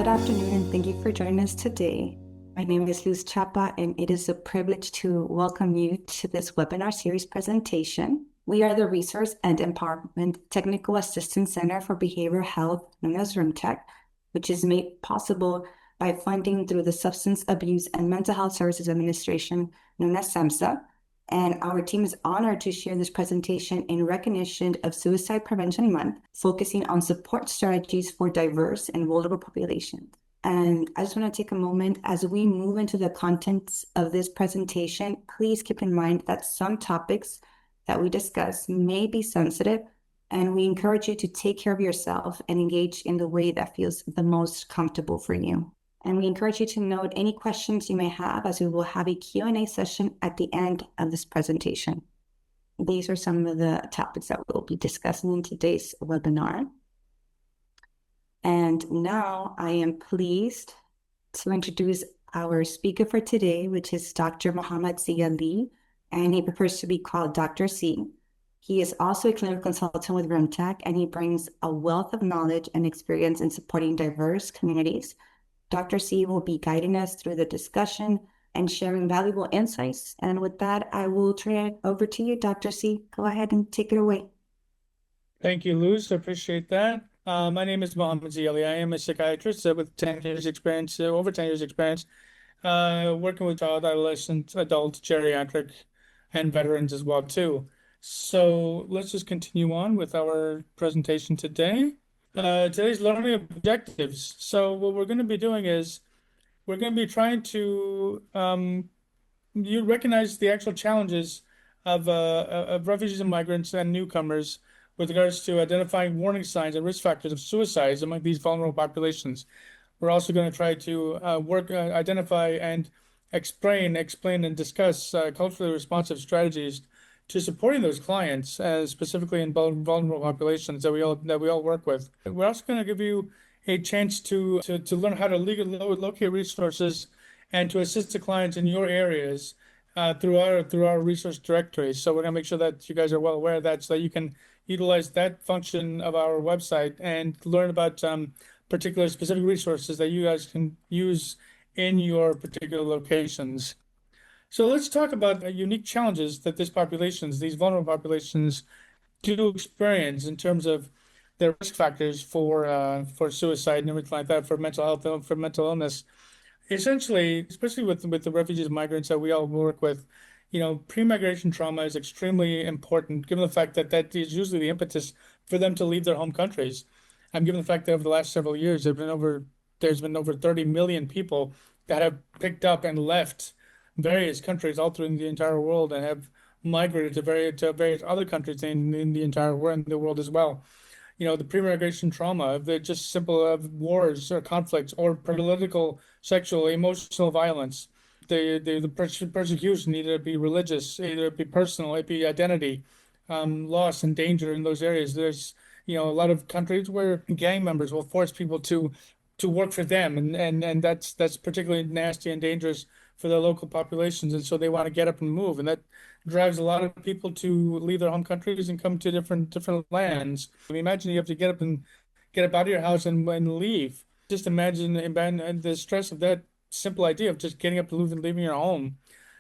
Good afternoon, and thank you for joining us today. My name is Luz Chapa, and it is a privilege to welcome you to this webinar series presentation. We are the Resource and Empowerment Technical Assistance Center for Behavioral Health, known as RMTAC, which is made possible by funding through the Substance Abuse and Mental Health Services Administration, known as SAMHSA. And our team is honored to share this presentation in recognition of Suicide Prevention Month, focusing on support strategies for diverse and vulnerable populations. And I just want to take a moment as we move into the contents of this presentation. Please keep in mind that some topics that we discuss may be sensitive, and we encourage you to take care of yourself and engage in the way that feels the most comfortable for you. And we encourage you to note any questions you may have, as we will have a Q&A session at the end of this presentation. These are some of the topics that we'll be discussing in today's webinar. And now I am pleased to introduce our speaker for today, which is Dr. Mohammed Z, and he prefers to be called Dr. C. He is also a clinical consultant with RMTAC, and he brings a wealth of knowledge and experience in supporting diverse communities. Dr. C will be guiding us through the discussion and sharing valuable insights. And with that, I will turn it over to you, Dr. C. Go ahead and take it away. Thank you, Luz. I appreciate that. My name is Mohammed Z. I am a psychiatrist with 10 years experience, over 10 years experience, working with child, adolescent, adult, geriatric, and veterans as well, too. So let's just continue on with our presentation today. Today's learning objectives. So what we're going to be doing is we're going to be trying to you recognize the actual challenges of refugees and migrants and newcomers with regards to identifying warning signs and risk factors of suicides among these vulnerable populations. We're also going to try to identify and explain and discuss culturally responsive strategies to supporting those clients, specifically in vulnerable populations that we all work with. We're also going to give you a chance to learn how to locate resources and to assist the clients in your areas through our resource directory. So we're going to make sure that you guys are well aware of that, so that you can utilize that function of our website and learn about particular specific resources that you guys can use in your particular locations. So let's talk about unique challenges that these vulnerable populations, do experience in terms of their risk factors for suicide and everything like that, for mental health, for mental illness. Essentially, especially with the refugees and migrants that we all work with, pre-migration trauma is extremely important, given the fact that that is usually the impetus for them to leave their home countries. And given the fact that over the last several years, there's been over 30 million people that have picked up and left various countries all through the entire world and have migrated to various other countries in the entire world, in the world as well. The pre-migration trauma of the just simple of wars or conflicts or political, sexual, emotional violence, the persecution, either it be religious, either it be personal, it be identity, loss and danger in those areas. There's a lot of countries where gang members will force people to work for them, and that's particularly nasty and dangerous for the local populations, and so they want to get up and move, and that drives a lot of people to leave their home countries and come to different lands. I mean, imagine you have to get up out of your house and leave. Just imagine the stress of that simple idea of just getting up and leaving your home,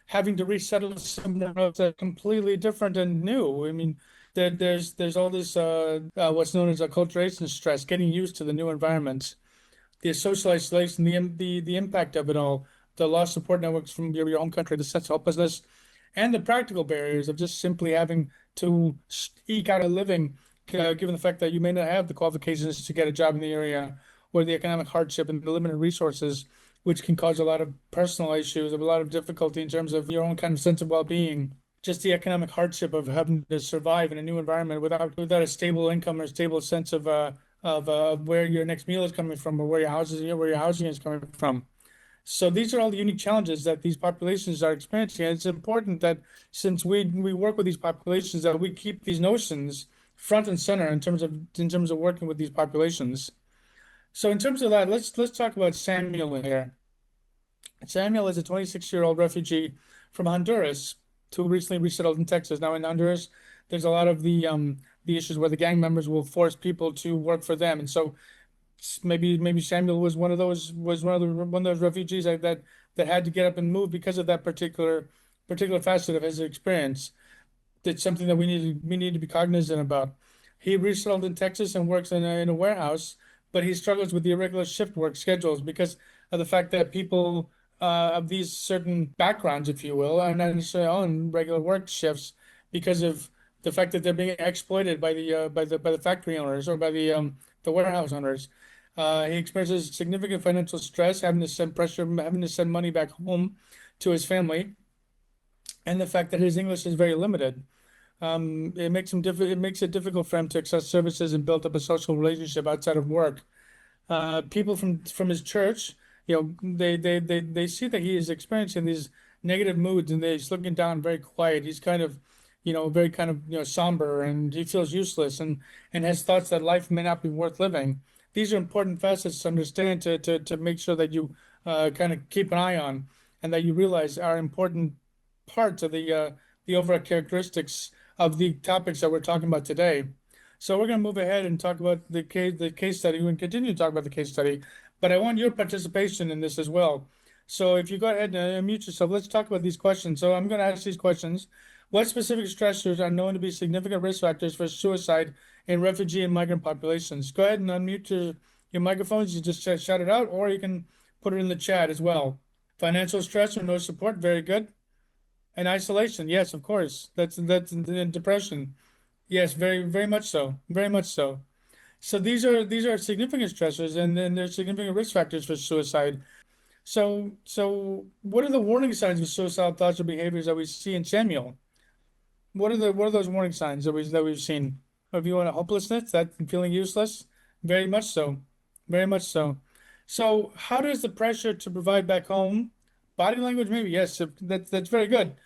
having to resettle somewhere else that's completely different and new. I mean, there's all this what's known as acculturation stress, getting used to the new environment, the social isolation, the impact of it all, the lost support networks from your home country, the sense of helplessness, and the practical barriers of just simply having to eke out a living, given the fact that you may not have the qualifications to get a job in the area, or the economic hardship and the limited resources, which can cause a lot of personal issues, a lot of difficulty in terms of your own kind of sense of well-being. Just the economic hardship of having to survive in a new environment without a stable income or stable sense of where your next meal is coming from, or where your housing is coming from. So these are all the unique challenges that these populations are experiencing. And it's important that since we work with these populations, that we keep these notions front and center in terms of working with these populations. So in terms of that, let's talk about Samuel here. Samuel is a 26-year-old refugee from Honduras who recently resettled in Texas. Now in Honduras, there's a lot of the issues where the gang members will force people to work for them, and so maybe Samuel was one of those refugees that had to get up and move because of that particular facet of his experience. It's something that we need to be cognizant about. He resettled in Texas and works in a warehouse, but he struggles with the irregular shift work schedules because of the fact that people of these certain backgrounds, if you will, are not necessarily on regular work shifts because of the fact that they're being exploited by the factory owners or by the warehouse owners. He experiences significant financial stress, having to send pressure, having to send money back home to his family, and the fact that his English is very limited. It makes it difficult for him to access services and build up a social relationship outside of work. People from his church, they see that he is experiencing these negative moods and he's looking down, very quiet. He's kind of, very kind of, somber, and he feels useless and has thoughts that life may not be worth living. These are important facets to understand to make sure that you kind of keep an eye on and that you realize are important parts of the overall characteristics of the topics that we're talking about today. So we're going to move ahead and talk about the case study. We're going to continue to talk about the case study, but I want your participation in this as well. So if you go ahead and unmute yourself, let's talk about these questions. So I'm going to ask these questions. What specific stressors are known to be significant risk factors for suicide in refugee and migrant populations? Go ahead and unmute your microphones. You just shout it out, or you can put it in the chat as well. Financial stress or no support, very good. And isolation, yes, of course. That's depression. Yes, very much so. Very much so. So these are significant stressors, and then there's significant risk factors for suicide. So what are the warning signs of suicidal thoughts or behaviors that we see in Samuel? What are those warning signs that we've seen? If you want a hopelessness, that feeling useless, very much so. Very much so. So how does the pressure to provide back home, body language, maybe, yes, that's very good.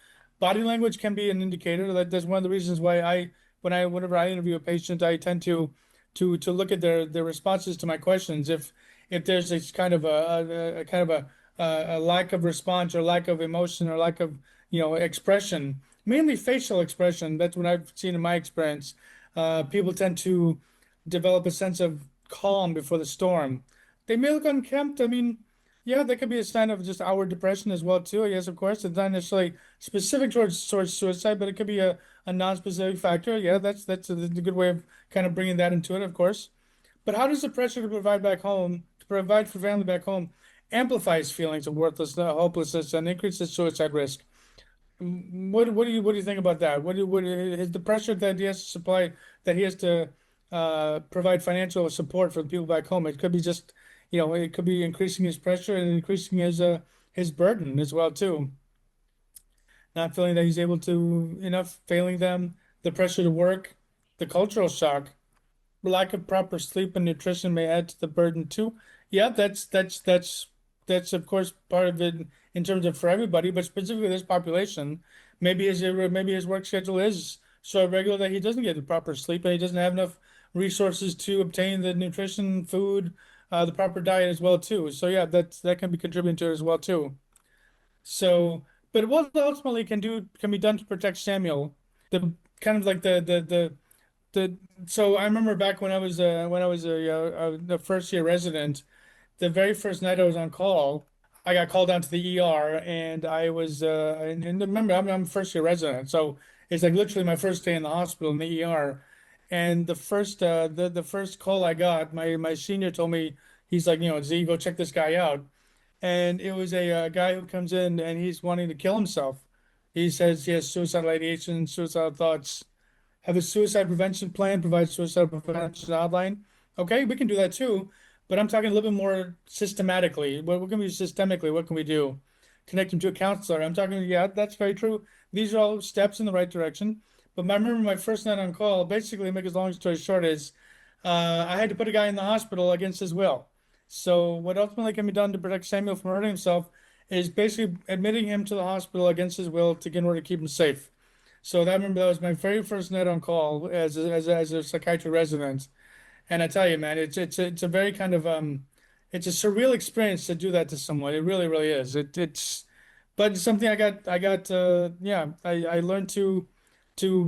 Body language can be an indicator. That's one of the reasons why whenever I interview a patient, I tend to look at their responses to my questions. If there's this kind of a kind of a lack of response or lack of emotion or lack of expression, mainly facial expression. That's what I've seen in my experience. People tend to develop a sense of calm before the storm. They may look unkempt. I mean, yeah, that could be a sign of just our depression as well too. Yes, of course, it's not necessarily specific towards suicide, but it could be a non-specific factor. Yeah, that's a good way of kind of bringing that into it, of course. But how does the pressure to provide back home, to provide for family back home, amplifies feelings of worthlessness, hopelessness, and increases suicide risk? What do you think about that? What is the pressure that he has to supply, that he has to provide financial support for the people back home? It could be just, it could be increasing his pressure and increasing his burden as well too. Not feeling that he's able to enough, failing them, the pressure to work, the cultural shock, lack of proper sleep and nutrition may add to the burden too. Yeah, that's of course part of it in terms of for everybody, but specifically this population. Maybe his work schedule is so irregular that he doesn't get the proper sleep and he doesn't have enough resources to obtain the nutrition, food, the proper diet as well too. So yeah, that can be contributing to it as well too. So, but what ultimately can be done to protect Samuel, the kind of like the so I remember back when I was a first year resident, the very first night I was on call, I got called down to the ER, and I was and remember I'm a first year resident, so it's like literally my first day in the hospital in the ER, and the first call I got, my senior told me, he's like, Z, go check this guy out, and it was a guy who comes in and he's wanting to kill himself. He says he has suicidal ideation, suicidal thoughts, have a suicide prevention plan, provide suicide prevention hotline. Okay, we can do that too, but I'm talking a little bit more systematically. What can we systemically? What can we do? Connect them to a counselor. I'm talking, yeah, that's very true. These are all steps in the right direction. But I remember my first night on call, basically, make a long story short, is I had to put a guy in the hospital against his will. So what ultimately can be done to protect Samuel from hurting himself is basically admitting him to the hospital against his will to get in order to keep him safe. So I remember that was my very first night on call as a psychiatry resident. And I tell you, man, it's a very kind of it's a surreal experience to do that to someone. It really, really is. But it's something I learned to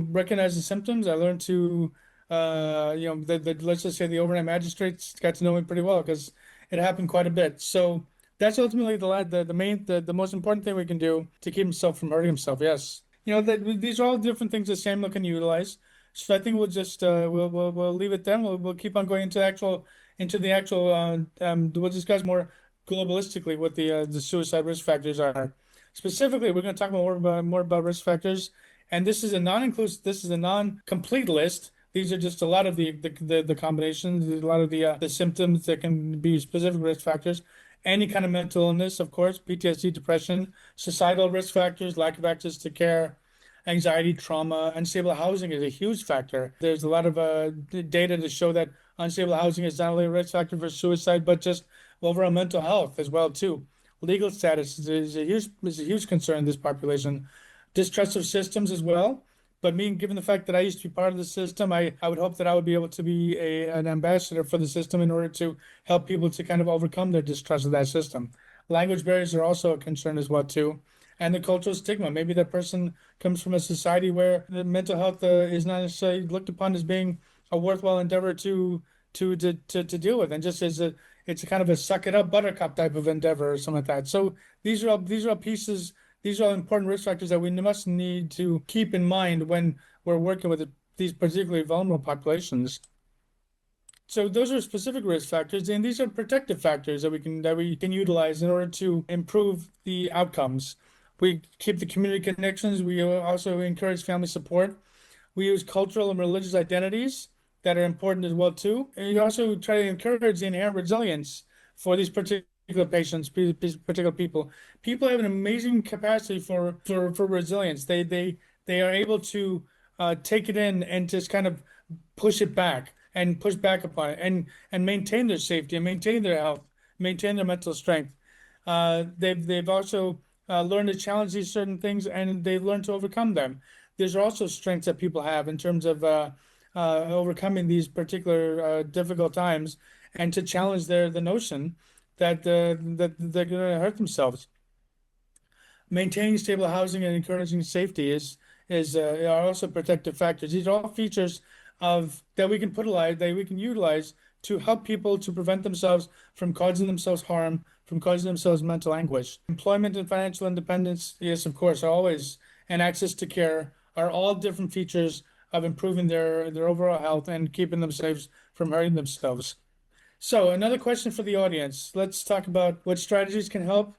recognize the symptoms. I learned to let's just say the overnight magistrates got to know me pretty well because it happened quite a bit. So that's ultimately the most important thing we can do to keep himself from hurting himself. Yes, these are all different things that Samuel can utilize. So I think we'll just we'll leave it then. We'll keep on going into the actual we'll discuss more globalistically what the suicide risk factors are. Specifically, we're going to talk more about risk factors, and this is a non-complete list. These are just a lot of the combinations, a lot of the symptoms that can be specific risk factors. Any kind of mental illness, of course, PTSD, depression, societal risk factors, lack of access to care, anxiety, trauma, unstable housing is a huge factor. There's a lot of data to show that unstable housing is not only a risk factor for suicide, but just overall mental health as well too. Legal status is a huge concern in this population. Distrust of systems as well. But me, given the fact that I used to be part of the system, I would hope that I would be able to be an ambassador for the system in order to help people to kind of overcome their distrust of that system. Language barriers are also a concern as well too, and the cultural stigma. Maybe that person comes from a society where the mental health is not necessarily looked upon as being a worthwhile endeavor to deal with, and just as it's a kind of a suck it up buttercup type of endeavor or something like that. So these are all pieces. These are all important risk factors that we must need to keep in mind when we're working with these particularly vulnerable populations. So those are specific risk factors, and these are protective factors that we can utilize in order to improve the outcomes. We keep the community connections. We also encourage family support. We use cultural and religious identities that are important as well too. And you also try to encourage the inherent resilience for these particular patients, particular people. People have an amazing capacity for resilience. They are able to take it in and just kind of push it back and push back upon it and maintain their safety and maintain their health, maintain their mental strength. They've also learned to challenge these certain things and they've learned to overcome them. There's also strengths that people have in terms of overcoming these particular difficult times and to challenge the notion that they're going to hurt themselves. Maintaining stable housing and encouraging safety are also protective factors. These are all features of that we can utilize to help people to prevent themselves from causing themselves harm, from causing themselves mental anguish. Employment and financial independence, yes, of course, are always, and access to care are all different features of improving their overall health and keeping them safe from hurting themselves. So another question for the audience. Let's talk about what strategies can help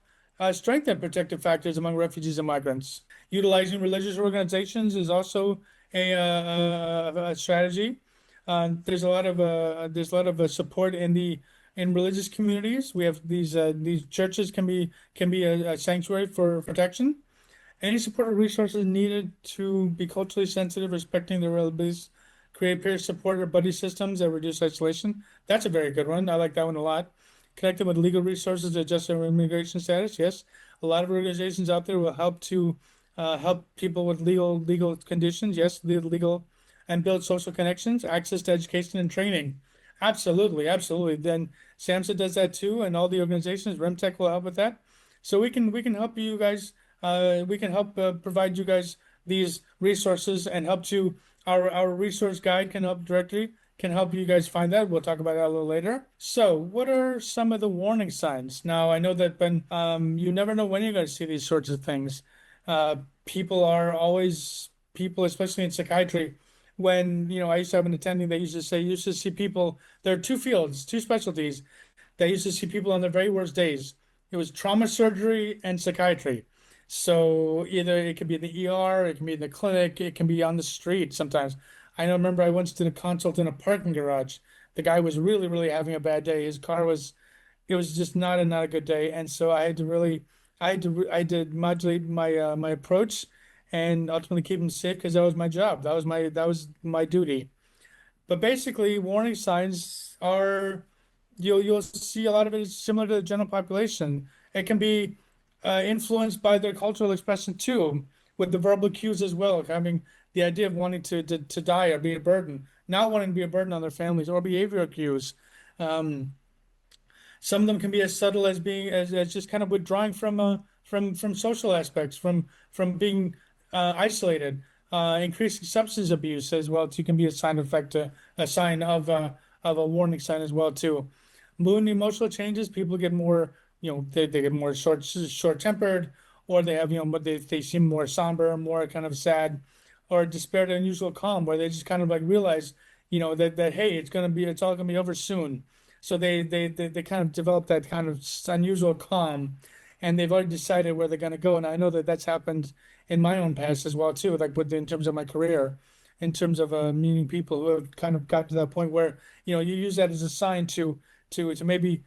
strengthen protective factors among refugees and migrants. Utilizing religious organizations is also a strategy. There's a lot of support in religious communities. We have these churches can be a sanctuary for protection. Any support or resources needed to be culturally sensitive, respecting their abilities, create peer support or buddy systems that reduce isolation. That's a very good one. I like that one a lot. Connect them with legal resources to adjust their immigration status. Yes, a lot of organizations out there will help to help people with legal conditions. Yes, legal and build social connections, access to education and training. Absolutely, absolutely. Then SAMHSA does that too, and all the organizations. RMTAC will help with that. So we can help you guys. We can help provide you guys these resources and help to our resource guide can help you guys find that. We'll talk about that a little later. So what are some of the warning signs? Now I know that you never know when you're going to see these sorts of things. People, especially in psychiatry, when I used to have an attending that used to see people. There are two fields, two specialties. They used to see people on their very worst days. It was trauma surgery and psychiatry. So either it could be in the ER, it can be in the clinic, it can be on the street sometimes. Remember I once did a consult in a parking garage. The guy was really, really having a bad day. It was just not a good day. And so I had to modulate my approach and ultimately keep him safe because that was my job. That was my duty. But basically, warning signs are you'll see a lot of it is similar to the general population. It can be influenced by their cultural expression too, with the verbal cues as well, having the idea of wanting to die or be a burden, not wanting to be a burden on their families, or behavioral cues. Some of them can be as subtle as being as just kind of withdrawing from social aspects, from being isolated. Increasing substance abuse as well too can be a sign effect, a sign of a warning sign as well too. Mood and emotional changes, people get more, they get more short-tempered, or they have, but they seem more somber, more kind of sad, or despaired unusual calm, where they just kind of like realize, that hey, it's all gonna be over soon. So they kind of develop that kind of unusual calm, and they've already decided where they're gonna go. And I know that that's happened in my own past as well too, like in terms of my career, in terms of meeting people who have kind of got to that point where you use that as a sign to maybe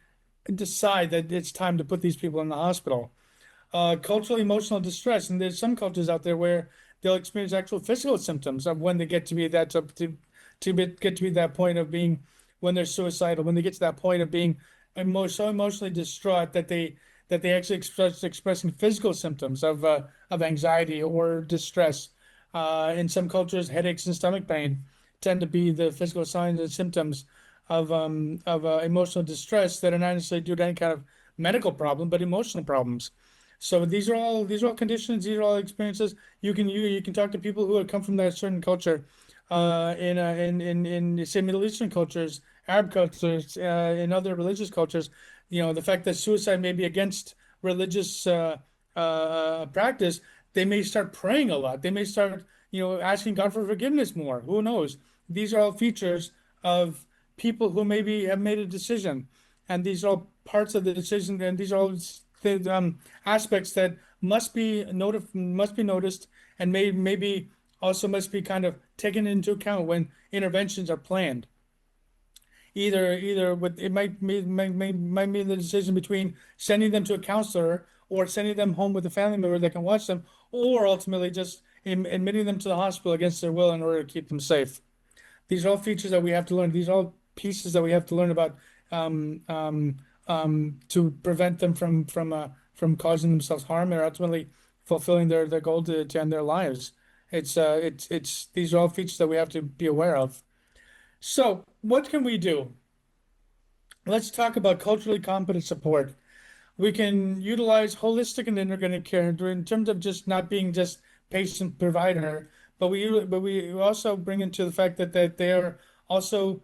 decide that it's time to put these people in the hospital. Cultural emotional distress, and there's some cultures out there where they'll experience actual physical symptoms of when they get to be get to be that point of being when they're suicidal, when they get to that point of being so emotionally distraught that they actually expressing physical symptoms of anxiety or distress. In some cultures, headaches and stomach pain tend to be the physical signs and symptoms of emotional distress that are not necessarily due to any kind of medical problem, but emotional problems. So these are all conditions. These are all experiences. You can talk to people who have come from that certain culture, in say Middle Eastern cultures, Arab cultures, in other religious cultures. The fact that suicide may be against religious practice, they may start praying a lot. They may start asking God for forgiveness more. Who knows? These are all features of people who maybe have made a decision, and these are all parts of the decision, and these are all aspects that must be noticed, and maybe also must be kind of taken into account when interventions are planned. Either with it might be the decision between sending them to a counselor or sending them home with a family member that can watch them, or ultimately just admitting them to the hospital against their will in order to keep them safe. These are all features that we have to learn. These are all pieces that we have to learn about, to prevent them from causing themselves harm and ultimately fulfilling their goal to end their lives. It's these are all features that we have to be aware of. So, what can we do? Let's talk about culturally competent support. We can utilize holistic and integrated care in terms of just not being just patient provider, but we also bring into the fact that they are also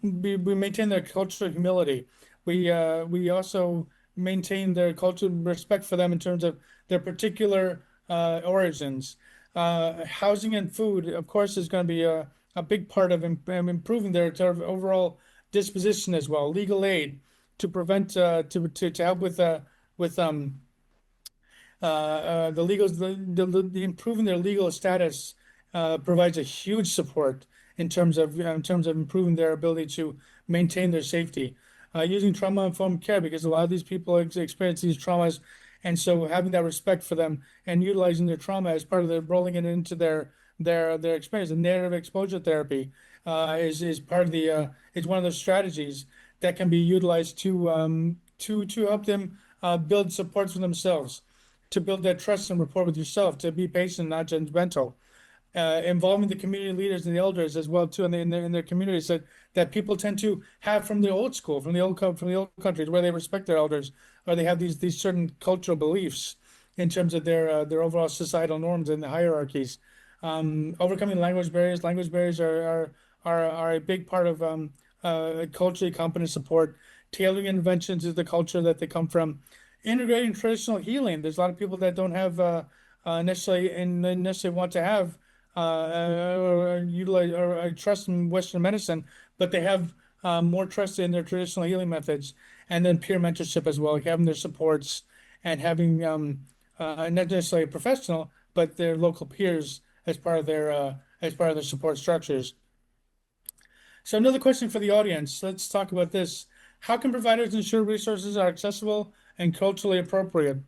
we maintain their cultural humility. We also maintain their cultural respect for them in terms of their particular origins. Housing and food, of course, is going to be a big part of improving their sort of overall disposition as well. Legal aid to prevent to help with the legal the improving their legal status provides a huge support in terms of improving their ability to maintain their safety. Using trauma-informed care, because a lot of these people experience these traumas, and so having that respect for them and utilizing their trauma as part of their rolling it into their experience. And narrative exposure therapy is part of the is one of those strategies that can be utilized to help them build supports for themselves, to build that trust and rapport with yourself, to be patient, not judgmental. Involving the community leaders and the elders as well too in their communities that people tend to have from the old school, from the old countries where they respect their elders, or they have these certain cultural beliefs in terms of their overall societal norms and the hierarchies. Overcoming language barriers. Language barriers are a big part of culturally competent support. Tailoring interventions to the culture that they come from. Integrating traditional healing. There's a lot of people that don't have necessarily want to have or utilize or trust in Western medicine, but they have more trust in their traditional healing methods. And then peer mentorship as well, like having their supports and having not necessarily a professional, but their local peers as part of their support structures. So another question for the audience. Let's talk about this. How can providers ensure resources are accessible and culturally appropriate?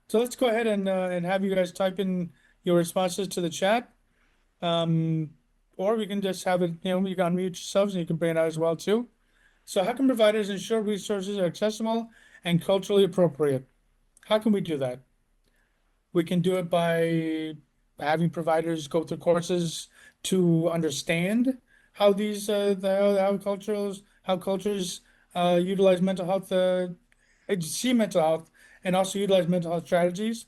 So let's go ahead and have you guys type in your responses to the chat. Or we can just have it, you can unmute yourselves and you can bring it out as well too. So how can providers ensure resources are accessible and culturally appropriate? How can we do that? We can do it by having providers go through courses to understand how these how cultures utilize mental health, see mental health, and also utilize mental health strategies.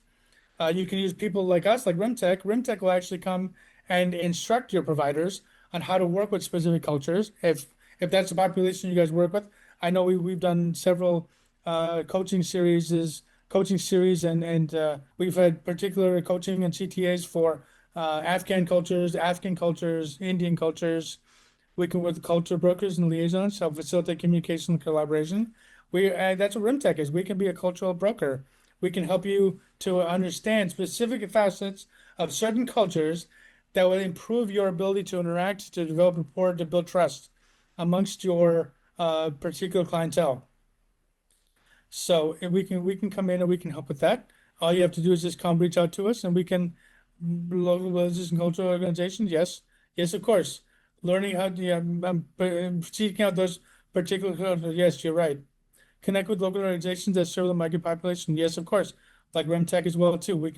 You can use people like us, like RMTAC. RMTAC will actually come and instruct your providers on how to work with specific cultures. If that's the population you guys work with, I know we've done several coaching series, and we've had particular coaching and CTAs for African cultures, Indian cultures. We can work with culture brokers and liaisons to help facilitate communication and collaboration. That's what RimTech is. We can be a cultural broker. We can help you to understand specific facets of certain cultures that will improve your ability to interact, to develop rapport, to build trust amongst your particular clientele. So if we can come in and we can help with that. All you have to do is just come reach out to us, and we can local religious and cultural organizations. Yes, yes, of course. Learning how to, yeah, seeking out those particular cultures. Yes, you're right. Connect with local organizations that serve the migrant population. Yes, of course. Like RemTech as well too. We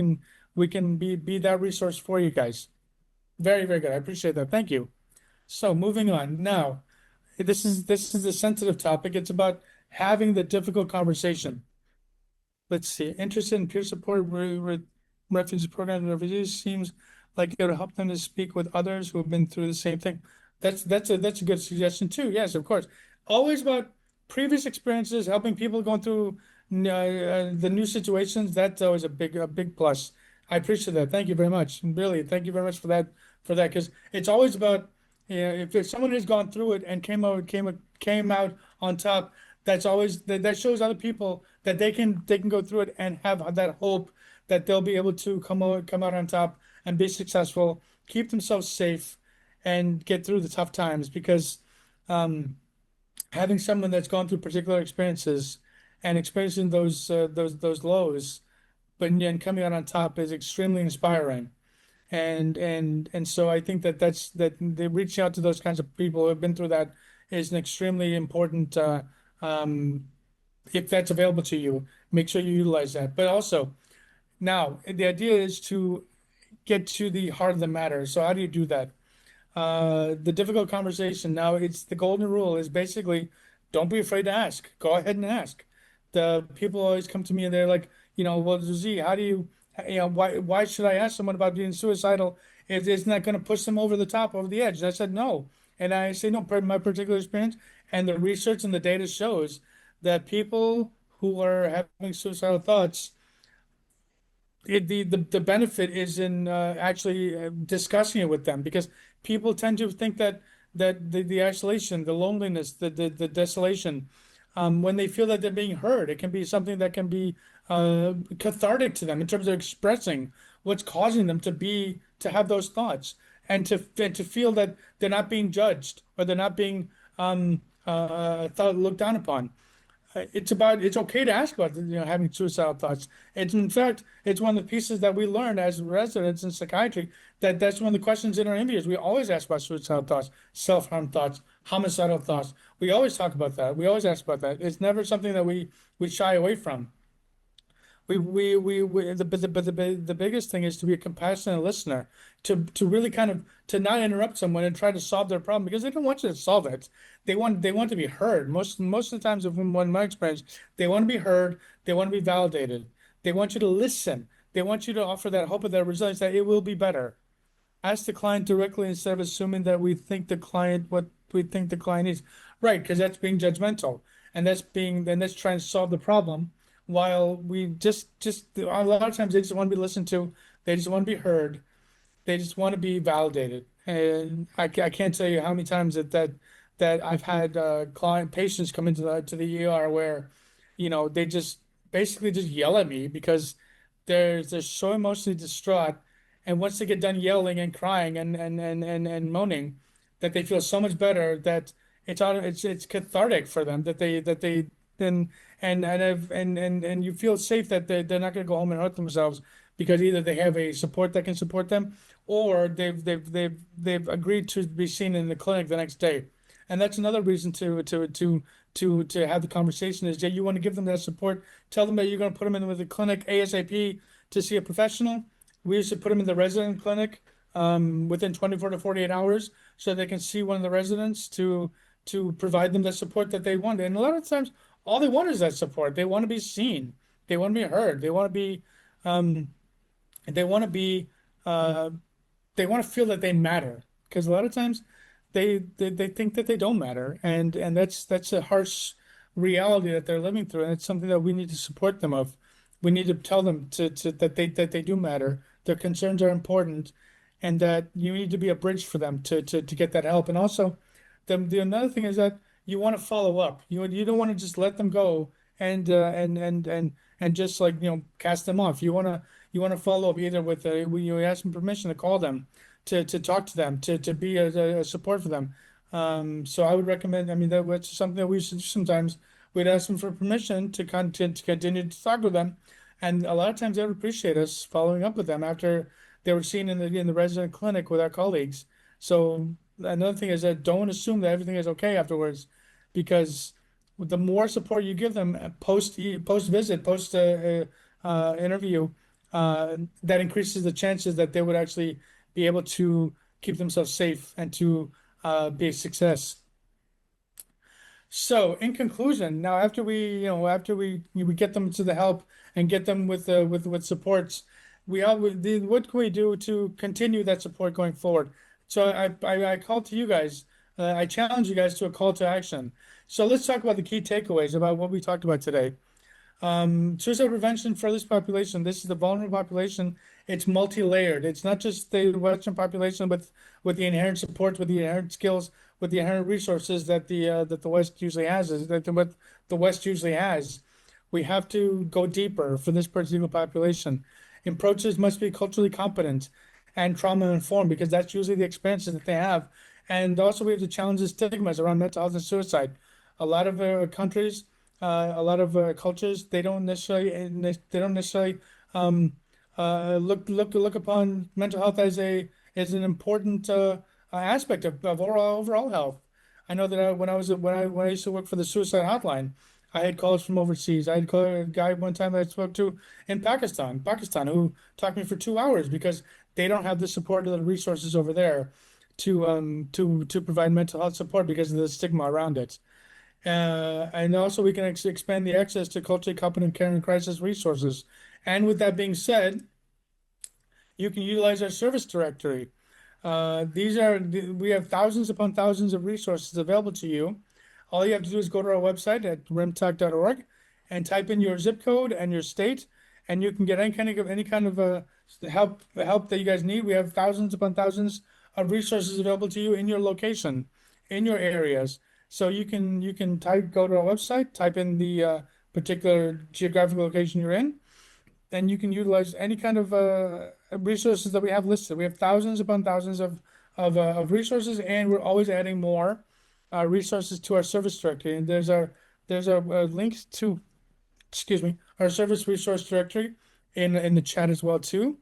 can be that resource for you guys. Very, very good. I appreciate that. Thank you. So moving on. Now, this is a sensitive topic. It's about having the difficult conversation. Let's see. Interested in peer support with refugee programs and refugees seems like it would help them to speak with others who have been through the same thing. That's a good suggestion too. Yes, of course. Always about previous experiences, helping people going through the new situations. That's always a big plus. I appreciate that. Thank you very much. Really, thank you very much for that because it's always about, if someone has gone through it and came out on top, that shows other people that they can go through it and have that hope that they'll be able to come out on top and be successful, keep themselves safe, and get through the tough times. Because having someone that's gone through particular experiences and experiencing those lows, but then coming out on top is extremely inspiring. And so I think that they reach out to those kinds of people who have been through that is an extremely important. If that's available to you, make sure you utilize that. But also, now the idea is to get to the heart of the matter. So how do you do that? The difficult conversation. Now, it's the golden rule is basically don't be afraid to ask. Go ahead and ask. The people always come to me and they're like, well, Z, how do why should I ask someone about being suicidal if it's not going to push them over the top, over the edge? And I said, no. And I say, no, my particular experience and the research and the data shows that people who are having suicidal thoughts, the benefit is in actually discussing it with them, because people tend to think that the isolation, the loneliness, the desolation, when they feel that they're being heard, it can be something that can be cathartic to them in terms of expressing what's causing them to have those thoughts, and to feel that they're not being judged or they're not being looked down upon. It's okay to ask about having suicidal thoughts. In fact, it's one of the pieces that we learn as residents in psychiatry, that's one of the questions in our interviews. We always ask about suicidal thoughts, self-harm thoughts, homicidal thoughts. We always talk about that. We always ask about that. It's never something that we shy away from. The biggest thing is to be a compassionate listener, to really kind of to not interrupt someone and try to solve their problem, because they don't want you to solve it. They want to be heard. Most of the times, in my experience, they want to be heard. They want to be validated. They want you to listen. They want you to offer that hope of that resilience that it will be better. Ask the client directly instead of assuming that what we think the client needs. Right, because that's being judgmental, and that's trying to solve the problem. While we just a lot of times they just want to be listened to, they just want to be heard, they just want to be validated. And I can't tell you how many times that I've had patients come into the ER where, they just basically just yell at me because they're so emotionally distraught, and once they get done yelling and crying and moaning, that they feel so much better that it's cathartic for them, that they then and you feel safe that they're not going to go home and hurt themselves, because either they have a support that can support them, or they've agreed to be seen in the clinic the next day. And that's another reason to have the conversation, is that you want to give them that support. Tell them that you're going to put them in with the clinic ASAP to see a professional. We used to put them in the resident clinic within 24 to 48 hours, so they can see one of the residents to provide them the support that they want. And a lot of times, all they want is that support. They want to be seen. They want to be heard. They want to be they want to be they want to feel that they matter, because a lot of times they think that they don't matter, and that's a harsh reality that they're living through, and it's something that we need to support them of. We need to tell them that they do matter, their concerns are important, and that you need to be a bridge for them to get that help. And also, the another thing is that you want to follow up. You don't want to just let them go and just, like, cast them off. You want to follow up, either with you ask them permission to call them, to talk to them, to be a support for them. So I would recommend. I mean, that's something that we should do sometimes. We'd ask them for permission to continue to talk with them, and a lot of times they would appreciate us following up with them after they were seen in the resident clinic with our colleagues. So another thing is that don't assume that everything is okay afterwards, because the more support you give them post visit, post interview, that increases the chances that they would actually be able to keep themselves safe and to be a success. So, in conclusion, now after we get them to the help and get them with supports, what can we do to continue that support going forward? So I call to you guys. I challenge you guys to a call to action. So let's talk about the key takeaways about what we talked about today. Suicide prevention for this population. This is the vulnerable population. It's multi-layered. It's not just the Western population with the inherent supports, with the inherent skills, with the inherent resources that the West usually has. Is that what the West usually has? We have to go deeper for this particular population. Approaches must be culturally competent and trauma informed, because that's usually the experiences that they have. And also, we have to challenge the stigmas around mental health and suicide. A lot of countries, a lot of cultures, they don't necessarily look upon mental health as an important aspect of overall health. I know that when I used to work for the suicide hotline, I had calls from overseas. I had a guy one time that I spoke to in Pakistan, who talked to me for 2 hours, because they don't have the support or the resources over there to provide mental health support because of the stigma around it. And also, we can expand the access to culturally competent care and crisis resources. And with that being said, you can utilize our service directory. We have thousands upon thousands of resources available to you. All you have to do is go to our website at rmtac.org and type in your zip code and your state, and you can get any kind of help that you guys need. We have thousands upon thousands of resources available to you in your location, in your areas. So you can go to our website, type in the particular geographical location you're in, then you can utilize any kind of resources that we have listed. We have thousands upon thousands of resources, and we're always adding more resources to our service directory. And there's our links to, our service resource directory in the chat as well too.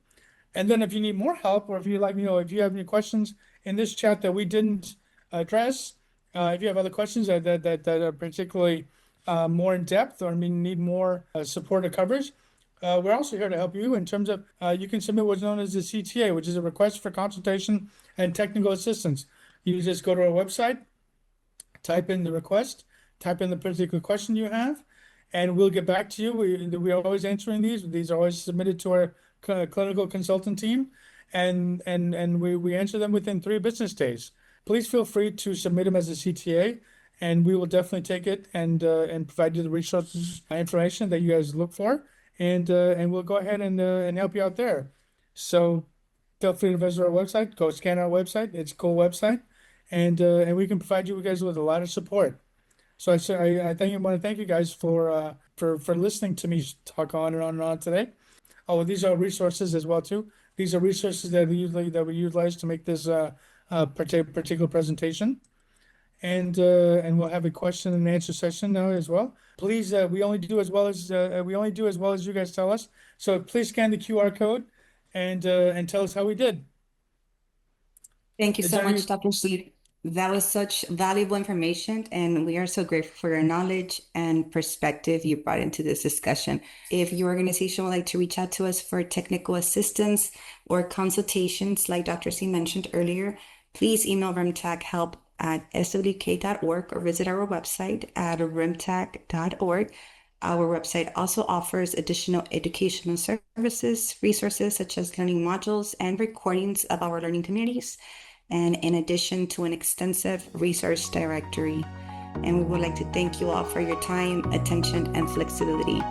And then if you need more help, or if you if you have any questions in this chat that we didn't address, if you have other questions that are particularly more in depth, or need more support or coverage, we're also here to help you in terms of you can submit what's known as the CTA, which is a request for consultation and technical assistance. You just go to our website, type in the request, type in the particular question you have, and we'll get back to you. We are always answering these. These are always submitted to our clinical consultant team, and we answer them within 3 business days. Please feel free to submit them as a CTA, and we will definitely take it and provide you the resources, information that you guys look for, and we'll go ahead and help you out there. So feel free to visit our website. Go scan our website. It's a cool website, and we can provide you guys with a lot of support. So I want to thank you guys for listening to me talk on and on and on today. Oh, these are resources as well too. These are resources that we utilize to make this particular presentation, and we'll have a question and answer session now as well. Please, we only do as well as you guys tell us. So please scan the QR code and tell us how we did. Thank you so much, Dr. Z. That was such valuable information, and we are so grateful for your knowledge and perspective you brought into this discussion. If your organization would like to reach out to us for technical assistance or consultations, like Dr. Z mentioned earlier, please email rmtachelp@swk.org or visit our website at rmtac.org. Our website also offers additional educational services, resources such as learning modules and recordings of our learning communities, and in addition to an extensive resource directory. And we would like to thank you all for your time, attention, and flexibility.